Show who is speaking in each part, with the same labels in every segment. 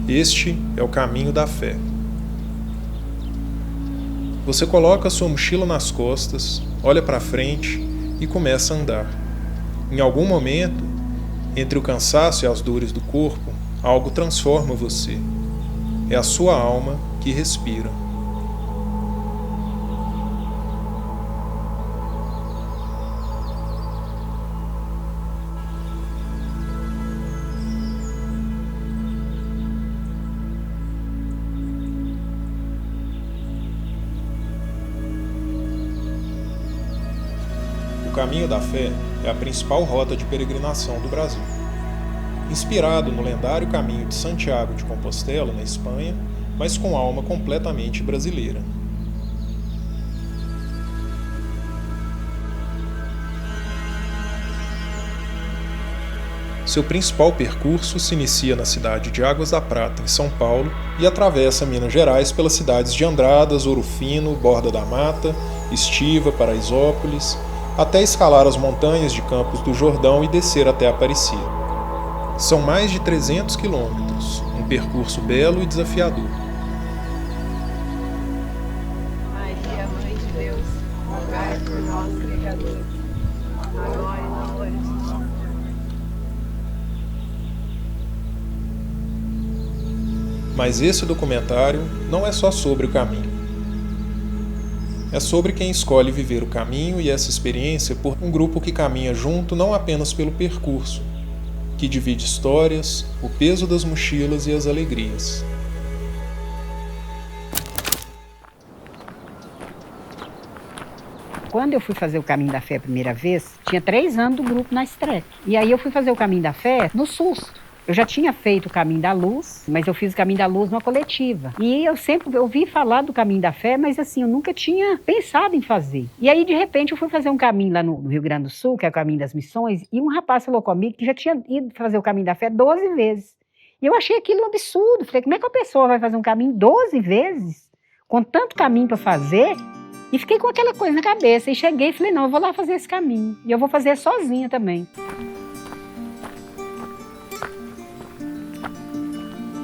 Speaker 1: Este é o caminho da fé. Você coloca sua mochila nas costas, olha para frente e começa a andar. Em algum momento, entre o cansaço e as dores do corpo, algo transforma você. É a sua alma que respira. O Caminho da Fé é a principal rota de peregrinação do Brasil. Inspirado no lendário Caminho de Santiago de Compostela, na Espanha, mas com alma completamente brasileira. Seu principal percurso se inicia na cidade de Águas da Prata, em São Paulo, e atravessa Minas Gerais pelas cidades de Andradas, Ouro Fino, Borda da Mata, Estiva, Paraisópolis, até escalar as montanhas de Campos do Jordão e descer até Aparecida. São mais de 300 quilômetros, um percurso belo e desafiador.
Speaker 2: Maria, Mãe de Deus, rogai por nós, pecadores, agora e na hora de nossa morte.
Speaker 1: Mas esse documentário não é só sobre o caminho. É sobre quem escolhe viver o caminho e essa experiência por um grupo que caminha junto não apenas pelo percurso, que divide histórias, o peso das mochilas e as alegrias.
Speaker 3: Quando eu fui fazer o Caminho da Fé a primeira vez, tinha 3 anos do grupo na estreia. E aí eu fui fazer o Caminho da Fé no susto. Eu já tinha feito o Caminho da Luz, mas eu fiz o Caminho da Luz numa coletiva. E eu sempre ouvi falar do Caminho da Fé, mas assim, eu nunca tinha pensado em fazer. E aí, de repente, eu fui fazer um caminho lá no Rio Grande do Sul, que é o Caminho das Missões, e um rapaz falou comigo que já tinha ido fazer o Caminho da Fé 12 vezes. E eu achei aquilo um absurdo. Falei, como é que a pessoa vai fazer um caminho 12 vezes? Com tanto caminho para fazer? E fiquei com aquela coisa na cabeça. E cheguei e falei, não, eu vou lá fazer esse caminho. E eu vou fazer sozinha também.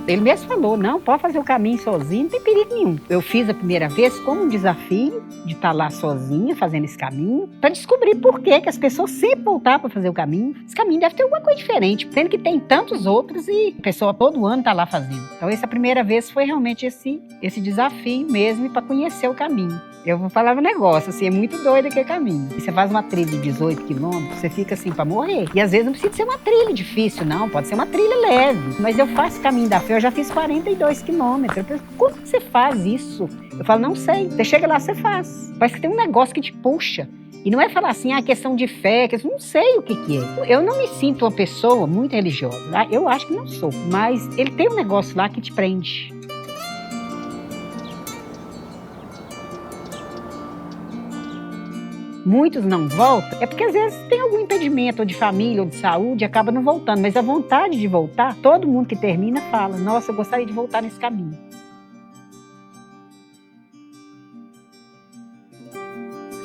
Speaker 3: Ele mesmo falou, não, pode fazer o caminho sozinho, não tem perigo nenhum. Eu fiz a primeira vez como um desafio de estar lá sozinha, fazendo esse caminho, para descobrir por que as pessoas sempre voltavam para fazer o caminho. Esse caminho deve ter alguma coisa diferente, sendo que tem tantos outros e a pessoa todo ano está lá fazendo. Então essa primeira vez foi realmente esse desafio mesmo para conhecer o caminho. Eu vou falar um negócio, assim, é muito doido aquele caminho. E você faz uma trilha de 18 quilômetros, você fica assim pra morrer. E às vezes não precisa ser uma trilha difícil, não. Pode ser uma trilha leve. Mas eu faço Caminho da Fé, eu já fiz 42 quilômetros. Eu penso, como que você faz isso? Eu falo, não sei. Você chega lá, você faz. Parece que tem um negócio que te puxa. E não é falar assim, questão de fé, não sei o que é. Eu não me sinto uma pessoa muito religiosa. Eu acho que não sou. Mas ele tem um negócio lá que te prende. Muitos não voltam, é porque às vezes tem algum impedimento, ou de família, ou de saúde, e acaba não voltando. Mas a vontade de voltar, todo mundo que termina fala, nossa, eu gostaria de voltar nesse caminho.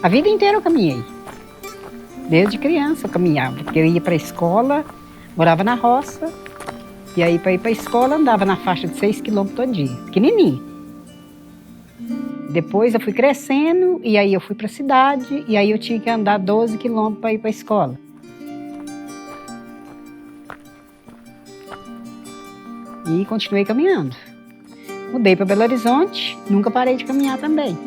Speaker 3: A vida inteira eu caminhei. Desde criança eu caminhava, porque eu ia para a escola, morava na roça, e aí para ir para a escola andava na faixa de 6 quilômetros todo dia, pequenininho. Depois eu fui crescendo, e aí eu fui para a cidade, e aí eu tinha que andar 12 quilômetros para ir para a escola. E continuei caminhando. Mudei para Belo Horizonte, nunca parei de caminhar também.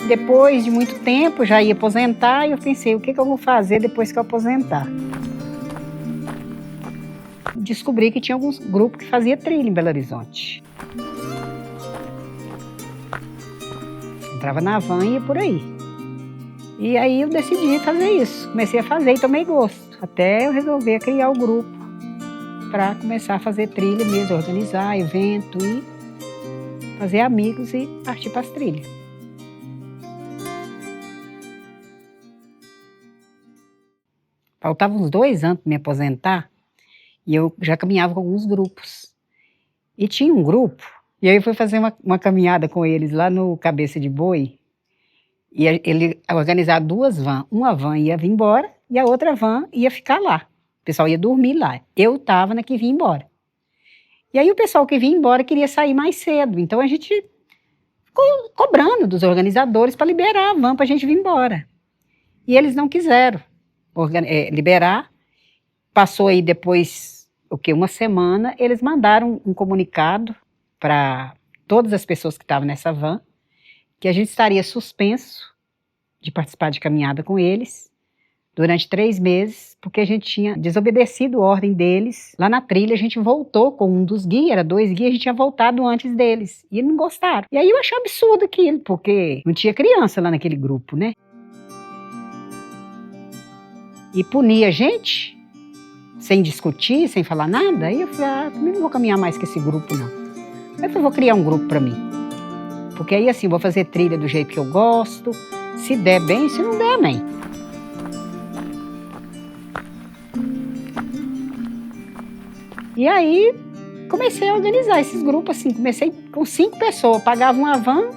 Speaker 3: Depois de muito tempo, já ia aposentar, e eu pensei, o que eu vou fazer depois que eu aposentar? Descobri que tinha alguns grupos que fazia trilha em Belo Horizonte. Entrava na van e ia por aí. E aí eu decidi fazer isso. Comecei a fazer e tomei gosto. Até eu resolver criar o grupo para começar a fazer trilha mesmo, organizar evento e fazer amigos e partir para as trilhas. Faltavam uns 2 anos para me aposentar. E eu já caminhava com alguns grupos. E tinha um grupo, e aí eu fui fazer uma caminhada com eles lá no Cabeça de Boi. E ele organizava 2 vans. Uma van ia vir embora e a outra van ia ficar lá. pessoal ia dormir lá. Eu estava na que vinha embora. E aí o pessoal que vinha embora queria sair mais cedo. Então a gente ficou cobrando dos organizadores para liberar a van para a gente vir embora. E eles não quiseram liberar. Passou aí depois, uma semana, eles mandaram um comunicado para todas as pessoas que estavam nessa van, que a gente estaria suspenso de participar de caminhada com eles durante 3 meses, porque a gente tinha desobedecido a ordem deles. Lá na trilha a gente voltou com um dos guias, era 2 guias, a gente tinha voltado antes deles, e não gostaram. E aí eu achei absurdo aquilo, porque não tinha criança lá naquele grupo, né? E punia a gente, sem discutir, sem falar nada. Aí eu falei, eu não vou caminhar mais com esse grupo, não. Aí eu vou criar um grupo para mim. Porque aí assim, vou fazer trilha do jeito que eu gosto, se der bem, se não der, amém. E aí, comecei a organizar esses grupos assim, comecei com 5 pessoas, pagava uma van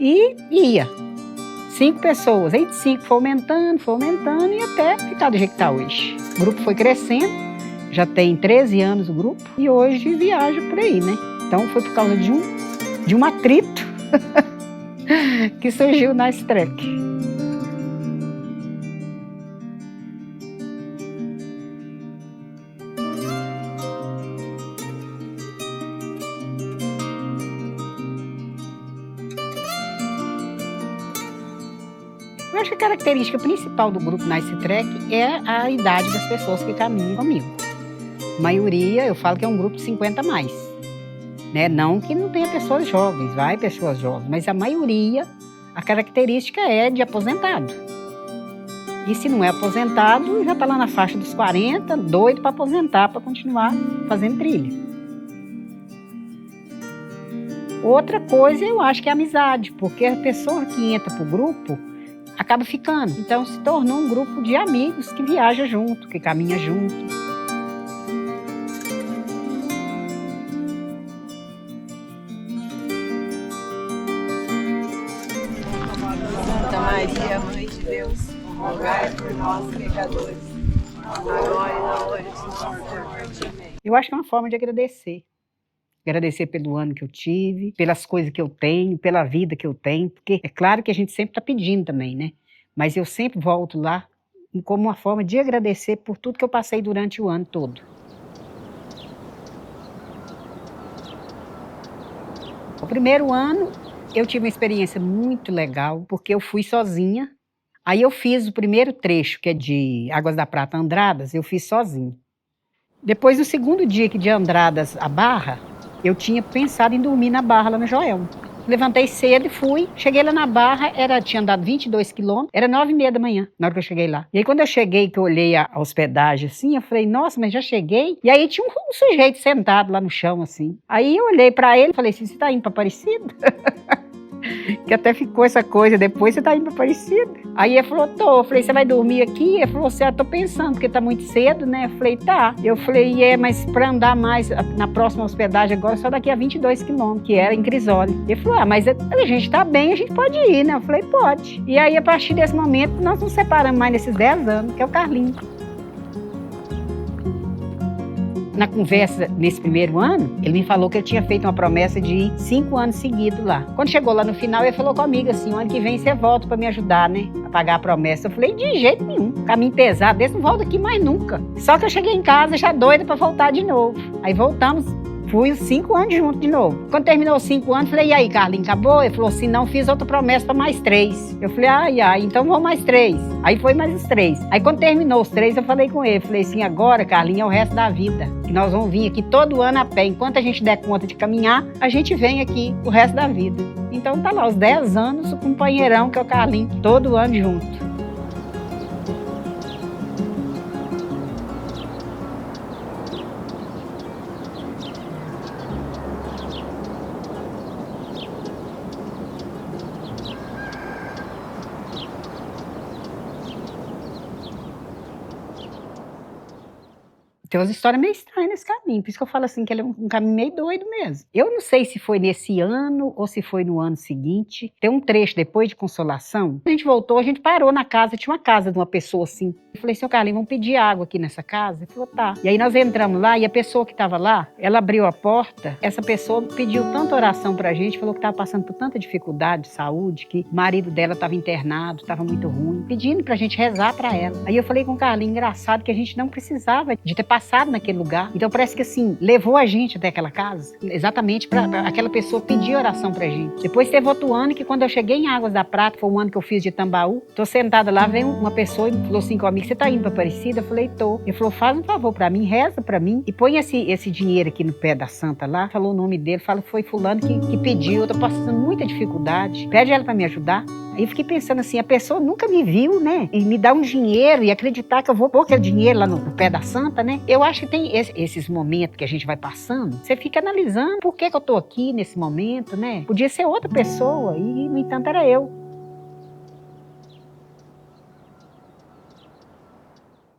Speaker 3: e ia. 5 pessoas, aí de 5 foi aumentando e até ficar do jeito que está hoje. O grupo foi crescendo, já tem 13 anos o grupo e hoje viaja por aí, né? Então foi por causa de um atrito que surgiu na Trek. Eu acho que a característica principal do grupo Nice Trek é a idade das pessoas que caminham comigo. A maioria, eu falo que é um grupo de 50 a mais. Né? Não que não tenha pessoas jovens, vai pessoas jovens, mas a maioria, a característica é de aposentado. E se não é aposentado, já está lá na faixa dos 40, doido para aposentar, para continuar fazendo trilha. Outra coisa, eu acho que é a amizade, porque a pessoa que entra para o grupo acaba ficando. Então se tornou um grupo de amigos que viaja junto, que caminha junto.
Speaker 2: Santa Maria, Mãe de Deus, rogai por nós, pecadores, agora e na hora de nossa morte. Amém.
Speaker 3: Eu acho que é uma forma de agradecer. Agradecer pelo ano que eu tive, pelas coisas que eu tenho, pela vida que eu tenho, porque é claro que a gente sempre está pedindo também, né? Mas eu sempre volto lá como uma forma de agradecer por tudo que eu passei durante o ano todo. O primeiro ano eu tive uma experiência muito legal, porque eu fui sozinha. Aí eu fiz o primeiro trecho, que é de Águas da Prata a Andradas, eu fiz sozinha. Depois, no segundo dia que de Andradas a Barra, eu tinha pensado em dormir na Barra, lá no Joelma. Levantei cedo e fui. Cheguei lá na Barra, tinha andado 22 quilômetros, era 9h30 da manhã, na hora que eu cheguei lá. E aí, quando eu cheguei, que eu olhei a hospedagem assim, eu falei, nossa, mas já cheguei? E aí tinha um sujeito sentado lá no chão, assim. Aí eu olhei pra ele e falei assim, você tá indo pra Aparecida? Que até ficou essa coisa, depois você tá indo pra Aparecida? Aí ele falou, tô. Eu falei, você vai dormir aqui? Ele falou, tô pensando, porque tá muito cedo, né? Eu falei, tá. Eu falei, mas pra andar mais na próxima hospedagem agora, só daqui a 22 quilômetros, que era em Crisóli. Ele falou, mas a gente tá bem, a gente pode ir, né? Eu falei, pode. E aí, a partir desse momento, nós nos separamos mais nesses 10 anos, que é o Carlinhos. Na conversa, nesse primeiro ano, ele me falou que ele tinha feito uma promessa de ir 5 anos seguidos lá. Quando chegou lá no final, ele falou comigo assim, o ano que vem você volta pra me ajudar, né? A pagar a promessa. Eu falei, de jeito nenhum. Caminho pesado desse, não volto aqui mais nunca. Só que eu cheguei em casa já doida pra voltar de novo. Aí voltamos, fui os 5 anos juntos de novo. Quando terminou os 5 anos, falei, e aí, Carlinhos, acabou? Ele falou assim, não, fiz outra promessa pra mais 3. Eu falei, então vão mais 3. Aí foi mais os 3. Aí quando terminou os 3, eu falei com ele, falei assim, agora, Carlinhos, é o resto da vida. Que nós vamos vir aqui todo ano a pé. Enquanto a gente der conta de caminhar, a gente vem aqui o resto da vida. Então tá lá, os 10 anos, o companheirão que é o Carlinhos, todo ano junto. Tem umas histórias meio estranhas nesse caminho, por isso que eu falo assim, que ele é um caminho meio doido mesmo. Eu não sei se foi nesse ano ou se foi no ano seguinte. Tem um trecho depois de Consolação, a gente voltou, a gente parou na casa, tinha uma casa de uma pessoa assim, Eu falei, seu Carlinhos, vamos pedir água aqui nessa casa? Ele falou, tá. E aí nós entramos lá e a pessoa que estava lá, ela abriu a porta, essa pessoa pediu tanta oração pra gente, falou que estava passando por tanta dificuldade de saúde, que o marido dela estava internado, estava muito ruim, pedindo pra gente rezar pra ela. Aí eu falei com o Carlinhos, engraçado que a gente não precisava de ter passado naquele lugar. Então parece que assim, levou a gente até aquela casa, exatamente pra aquela pessoa pedir oração pra gente. Depois teve outro ano que quando eu cheguei em Águas da Prata, foi um ano que eu fiz de Tambaú, tô sentada lá, veio uma pessoa e falou assim comigo, você tá indo pra Aparecida? Eu falei, tô. Ele falou, faz um favor pra mim, reza pra mim e põe esse dinheiro aqui no pé da santa lá, falou o nome dele, fala que foi fulano que pediu, eu tô passando muita dificuldade, pede ela pra me ajudar. Aí eu fiquei pensando assim, a pessoa nunca me viu, né? E me dá um dinheiro e acreditar que eu vou pôr aquele dinheiro lá no pé da santa, né? Eu acho que tem esses momentos que a gente vai passando, você fica analisando por que eu tô aqui nesse momento, né? Podia ser outra pessoa e, no entanto, era eu.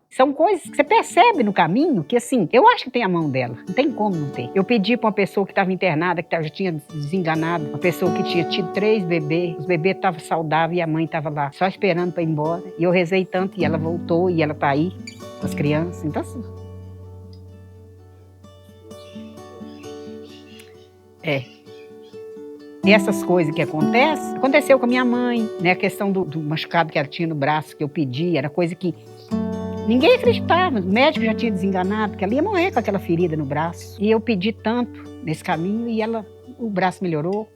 Speaker 3: São coisas que você percebe no caminho que, assim, eu acho que tem a mão dela. Não tem como não ter. Eu pedi para uma pessoa que estava internada, que já tinha desenganado, uma pessoa que tinha tido 3 bebês. Os bebês estavam saudáveis e a mãe estava lá, só esperando para ir embora. E eu rezei tanto e ela voltou e ela está aí com as crianças. Então, assim... E essas coisas que acontecem, aconteceu com a minha mãe, né? A questão do machucado que ela tinha no braço, que eu pedi, era coisa que ninguém acreditava, o médico já tinha desenganado, que ela ia morrer com aquela ferida no braço. E eu pedi tanto nesse caminho e o braço melhorou.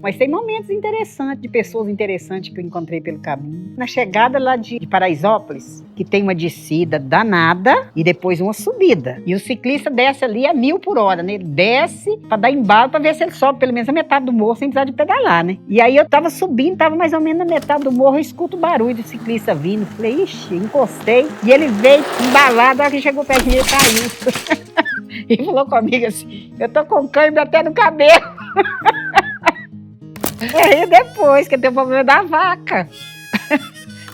Speaker 3: Mas tem momentos interessantes, de pessoas interessantes que eu encontrei pelo caminho. Na chegada lá de Paraisópolis, que tem uma descida danada e depois uma subida. E o ciclista desce ali a 1000 por hora, né? Ele desce para dar embalo para ver se ele sobe pelo menos a metade do morro sem precisar de pedalar, né? E aí eu tava subindo, tava mais ou menos na metade do morro, eu escuto o barulho do ciclista vindo. Falei, ixi, encostei. E ele veio embalado, a hora que chegou perto de mim, ele caiu. E falou comigo assim, eu tô com cãibra até no cabelo. Aí depois, que tem o problema da vaca.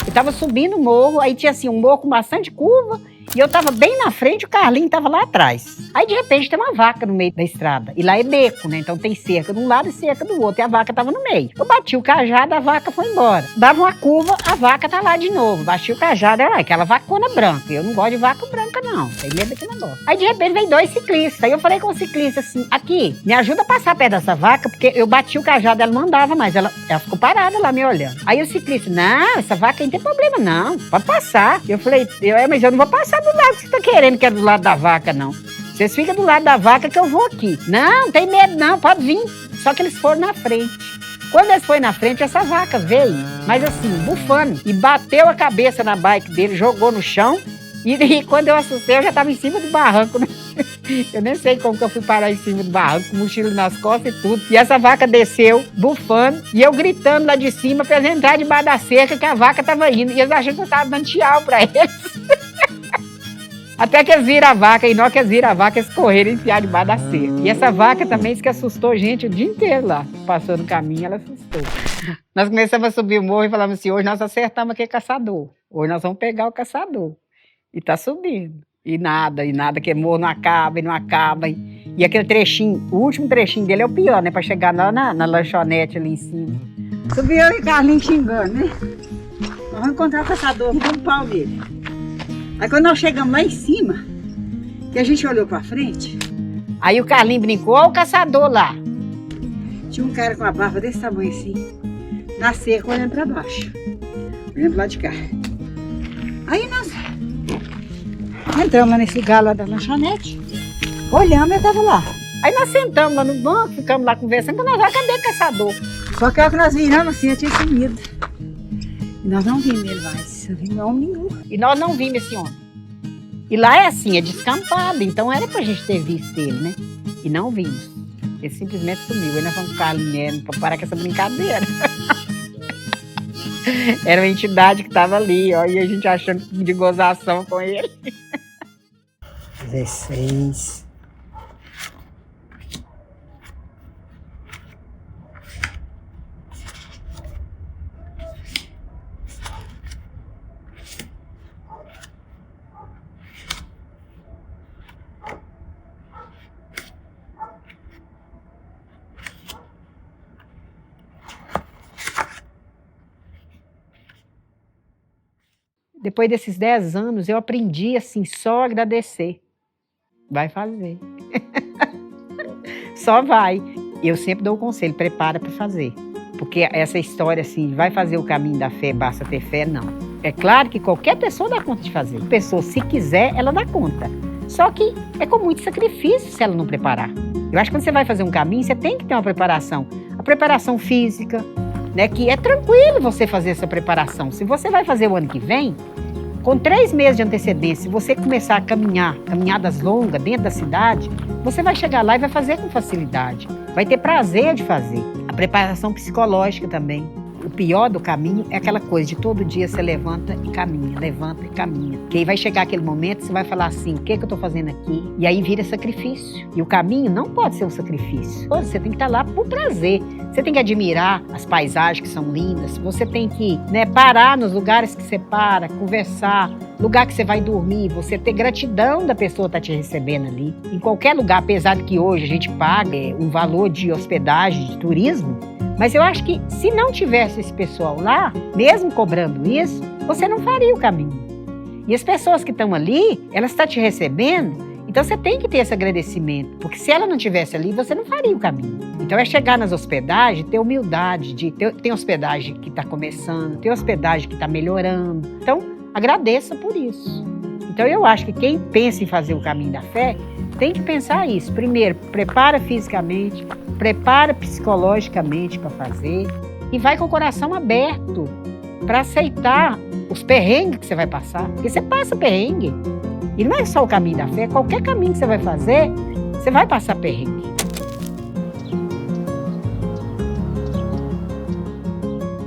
Speaker 3: Eu tava subindo o morro, aí tinha assim um morro com bastante curva, e eu tava bem na frente, o Carlinhos tava lá atrás. Aí de repente tem uma vaca no meio da estrada, e lá é beco, né? Então tem cerca de um lado e cerca do outro, e a vaca tava no meio. Eu bati o cajado, a vaca foi embora. Dava uma curva, a vaca tá lá de novo. Bati o cajado, era aquela vacona branca. Eu não gosto de vaca branca, não. Tem medo daquele negócio. Aí de repente vem 2 ciclistas. Aí eu falei com o ciclista assim, aqui, me ajuda a passar perto dessa vaca, porque eu bati o cajado, ela não andava mais. Ela ficou parada lá me olhando. Aí o ciclista, não, essa vaca aí não tem problema, não. Pode passar. Eu falei, mas eu não vou passar do lado que você tá querendo, que é do lado da vaca, não. Vocês ficam do lado da vaca que eu vou aqui. Não tem medo não, pode vir. Só que eles foram na frente. Quando eles foram na frente, essa vaca veio, mas assim, bufando. E bateu a cabeça na bike dele, jogou no chão. E quando eu assustei, eu já estava em cima do barranco. Né? Eu nem sei como que eu fui parar em cima do barranco, com mochila nas costas e tudo. E essa vaca desceu, bufando, e eu gritando lá de cima pra eles entrar debaixo da cerca, que a vaca estava indo. E eles acharam que eu estava dando tchau pra eles. Até que eles viram a vaca, e na hora que eles viram a vaca, eles correram e enfiaram debaixo da cerca. E essa vaca também disse que assustou a gente o dia inteiro lá. Passou no caminho, ela assustou. Nós começamos a subir o morro e falamos assim, hoje nós acertamos aquele caçador. Hoje nós vamos pegar o caçador. E tá subindo. E nada, que morro não acaba e não acaba. E aquele trechinho, o último trechinho dele é o pior, né? Pra chegar lá na lanchonete ali em cima. Subiu eu e Carlinhos xingando, né? Nós vamos encontrar o caçador, vamos dar um pau nele. Aí quando nós chegamos lá em cima, que a gente olhou pra frente, aí o Carlinhos brincou, ó o caçador lá. Tinha um cara com a barba desse tamanho assim, na cerca olhando pra baixo, olhando lá de cá. Aí nós entramos lá nesse lugar lá da lanchonete, olhamos e ele tava lá. Aí nós sentamos lá no banco, ficamos lá conversando, então nós já, cadê o caçador? Só que a hora que nós viramos assim, eu tinha sumido. E nós não vimos ele mais, eu vi homem nenhum. E nós não vimos esse homem. E lá é assim, é descampado, então era pra gente ter visto ele, né? E não vimos. Ele simplesmente sumiu. Aí nós fomos com o Carlinhos pra parar com essa brincadeira. Era uma entidade que tava ali, ó, e a gente achando de gozação com ele. 16. Depois desses 10 anos, eu aprendi assim, só agradecer. Vai fazer. Só vai. Eu sempre dou o conselho, prepara para fazer. Porque essa história assim, vai fazer o caminho da fé, basta ter fé, não. É claro que qualquer pessoa dá conta de fazer. A pessoa, se quiser, ela dá conta. Só que é com muito sacrifício se ela não preparar. Eu acho que quando você vai fazer um caminho, você tem que ter uma preparação. A preparação física, né, que é tranquilo você fazer essa preparação. Se você vai fazer o ano que vem, com 3 meses de antecedência, se você começar a caminhar, caminhadas longas dentro da cidade, você vai chegar lá e vai fazer com facilidade. Vai ter prazer de fazer. A preparação psicológica também. O pior do caminho é aquela coisa de todo dia você levanta e caminha, levanta e caminha. Porque aí vai chegar aquele momento, você vai falar assim, o que eu estou fazendo aqui? E aí vira sacrifício. E o caminho não pode ser um sacrifício. Você tem que estar lá por prazer. Você tem que admirar as paisagens que são lindas. Você tem que, né, parar nos lugares que você para, conversar. Lugar que você vai dormir, você ter gratidão da pessoa estar te recebendo ali. Em qualquer lugar, apesar de que hoje a gente paga um valor de hospedagem, de turismo, mas eu acho que se não tivesse esse pessoal lá, mesmo cobrando isso, você não faria o caminho. E as pessoas que estão ali, elas estão te recebendo, então você tem que ter esse agradecimento, porque se ela não estivesse ali, você não faria o caminho. Então é chegar nas hospedagens, ter humildade, de ter hospedagem que está começando, ter hospedagem que está melhorando. Então, agradeça por isso. Então eu acho que quem pensa em fazer o caminho da fé, tem que pensar isso. Primeiro, prepara fisicamente, prepara psicologicamente para fazer e vai com o coração aberto para aceitar os perrengues que você vai passar. Porque você passa perrengue. E não é só o caminho da fé, qualquer caminho que você vai fazer, você vai passar perrengue.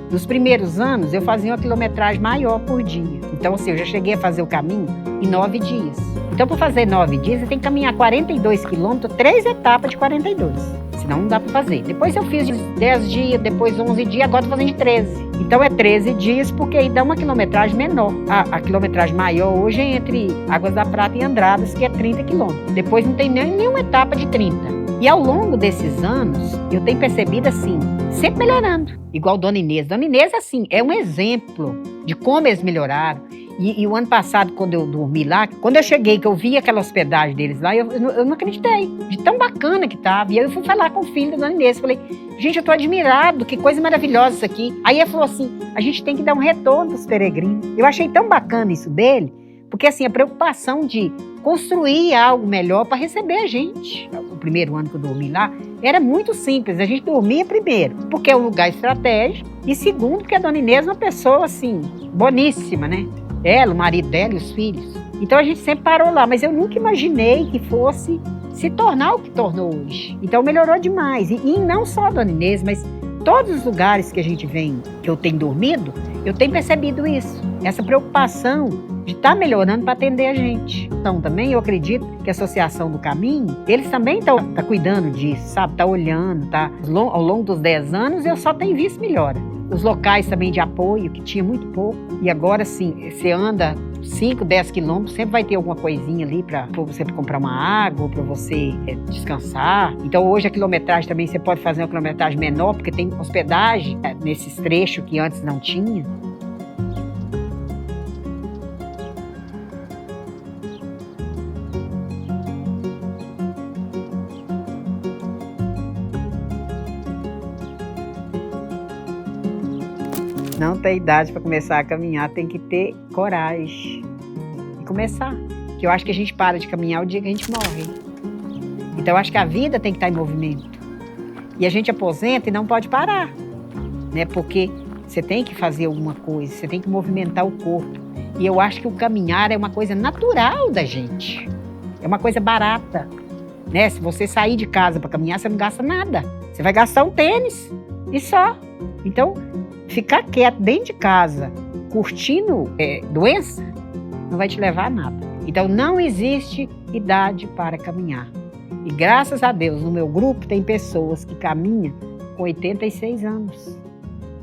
Speaker 3: Nos primeiros anos, eu fazia uma quilometragem maior por dia. Então, assim, eu já cheguei a fazer o caminho em 9 dias. Então, para fazer 9 dias, você tem que caminhar 42 quilômetros, 3 etapas de 42. Senão, não dá para fazer. Depois eu fiz de 10 dias, depois 11 dias, agora estou fazendo de 13. Então, é 13 dias, porque aí dá uma quilometragem menor. A quilometragem maior hoje é entre Águas da Prata e Andradas, que é 30 quilômetros. Depois não tem nenhuma etapa de 30. E ao longo desses anos, eu tenho percebido assim, sempre melhorando. Igual Dona Inês. Dona Inês, assim, é um exemplo de como eles melhoraram. E o ano passado, quando eu dormi lá, quando eu cheguei, que eu vi aquela hospedagem deles lá, eu não acreditei, de tão bacana que estava. E aí eu fui falar com o filho da Dona Inês, falei, gente, eu estou admirado, que coisa maravilhosa isso aqui. Aí ele falou assim, a gente tem que dar um retorno para os peregrinos. Eu achei tão bacana isso dele, porque assim, a preocupação de construir algo melhor para receber a gente. O primeiro ano que eu dormi lá, era muito simples. A gente dormia primeiro, porque é um lugar estratégico, e segundo, porque a Dona Inês é uma pessoa, assim, boníssima, né? Ela, o marido dela e os filhos. Então a gente sempre parou lá, mas eu nunca imaginei que fosse se tornar o que tornou hoje. Então melhorou demais. E não só a Dona Inês, mas todos os lugares que a gente vem, que eu tenho dormido, eu tenho percebido isso. Essa preocupação de estar melhorando para atender a gente. Então também eu acredito que a Associação do Caminho, eles também estão cuidando disso, sabe? Tá olhando, tá? Ao longo dos 10 anos eu só tenho visto melhora. Os locais também de apoio, que tinha muito pouco. E agora sim, você anda 5, 10 quilômetros, sempre vai ter alguma coisinha ali para você comprar uma água, ou para você descansar. Então hoje a quilometragem também, você pode fazer uma quilometragem menor, porque tem hospedagem nesses trechos que antes não tinha. Não tem idade para começar a caminhar, tem que ter coragem e começar. Porque eu acho que a gente para de caminhar o dia que a gente morre. Então eu acho que a vida tem que estar em movimento. E a gente aposenta e não pode parar, né? Porque você tem que fazer alguma coisa, você tem que movimentar o corpo. E eu acho que o caminhar é uma coisa natural da gente. É uma coisa barata, né? Se você sair de casa para caminhar, você não gasta nada. Você vai gastar um tênis e só. Então, ficar quieto dentro de casa, curtindo doença, não vai te levar a nada. Então, não existe idade para caminhar. E graças a Deus, no meu grupo tem pessoas que caminham com 86 anos.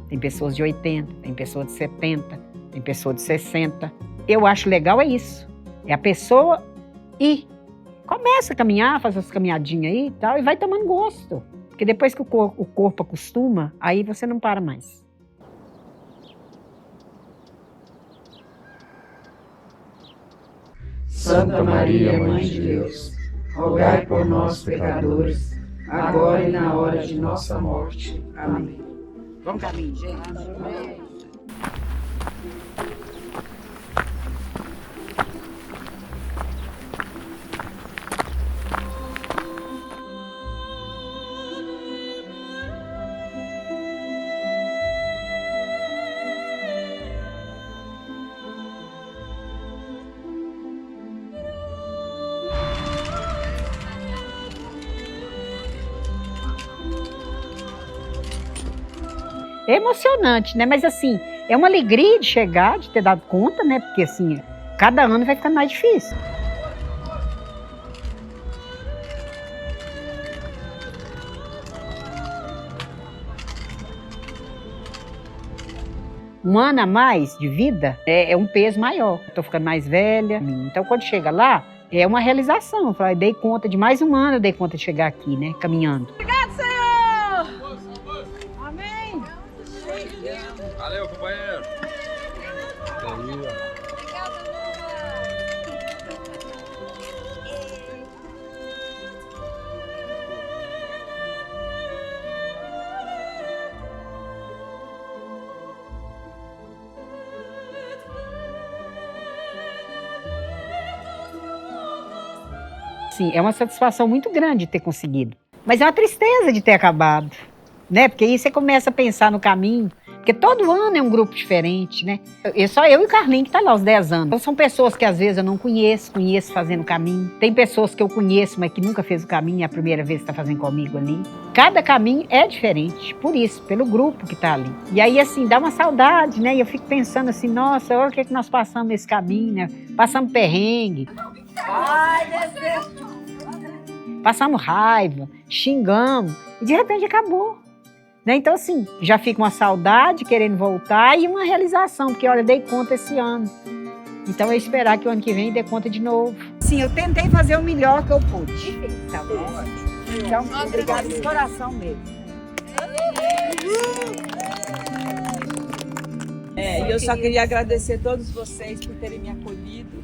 Speaker 3: Tem pessoas de 80, tem pessoas de 70, tem pessoas de 60. Eu acho legal é isso. É a pessoa ir. Começa a caminhar, faz as caminhadinhas aí e tal, e vai tomando gosto. Porque depois que o corpo acostuma, aí você não para mais.
Speaker 4: Santa Maria, Mãe de Deus, rogai por nós, pecadores, agora e na hora de nossa morte. Amém.
Speaker 3: Vamos caminho, gente. É emocionante, né? Mas assim, é uma alegria de chegar, de ter dado conta, né? Porque assim, cada ano vai ficando mais difícil. Um ano a mais de vida é um peso maior. Estou ficando mais velha. Então, quando chega lá, é uma realização. Eu falei, dei conta de mais um ano, eu dei conta de chegar aqui, né? Caminhando.
Speaker 2: Obrigado, Senhor! Amém!
Speaker 5: Valeu, companheiro.
Speaker 3: Sim, é uma satisfação muito grande ter conseguido. Mas é uma tristeza de ter acabado, né? Porque aí você começa a pensar no caminho. Porque todo ano é um grupo diferente, né? Só eu e o Carlinhos que tá lá aos 10 anos. Então são pessoas que às vezes eu não conheço fazendo o caminho. Tem pessoas que eu conheço, mas que nunca fez o caminho, é a primeira vez que está fazendo comigo ali. Cada caminho é diferente, por isso, pelo grupo que tá ali. E aí, assim, dá uma saudade, né? E eu fico pensando assim, nossa, olha o que é que nós passamos nesse caminho, né? Passamos perrengue. Passamos raiva, xingamos, e de repente acabou. Né? Então, assim, já fica uma saudade, querendo voltar, e uma realização, porque, olha, dei conta esse ano. Então, é esperar que o ano que vem dê conta de novo. Sim, eu tentei fazer o melhor que eu pude. Tá bom? Então, obrigada de coração mesmo.
Speaker 6: E eu só queria agradecer a todos vocês por terem me acolhido,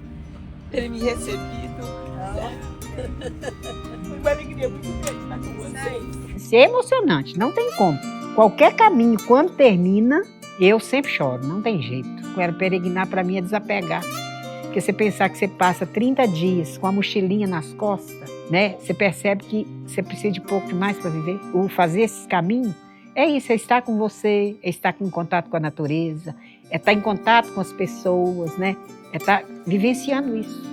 Speaker 6: terem me recebido. Foi uma alegria muito grande estar com vocês.
Speaker 3: Isso é emocionante, não tem como. Qualquer caminho, quando termina, eu sempre choro, não tem jeito. Quero peregrinar, para mim, é desapegar. Porque você pensar que você passa 30 dias com a mochilinha nas costas, né? Você percebe que você precisa de pouco demais para viver. O fazer esse caminho é isso, é estar com você, é estar em contato com a natureza, é estar em contato com as pessoas, né? É estar vivenciando isso.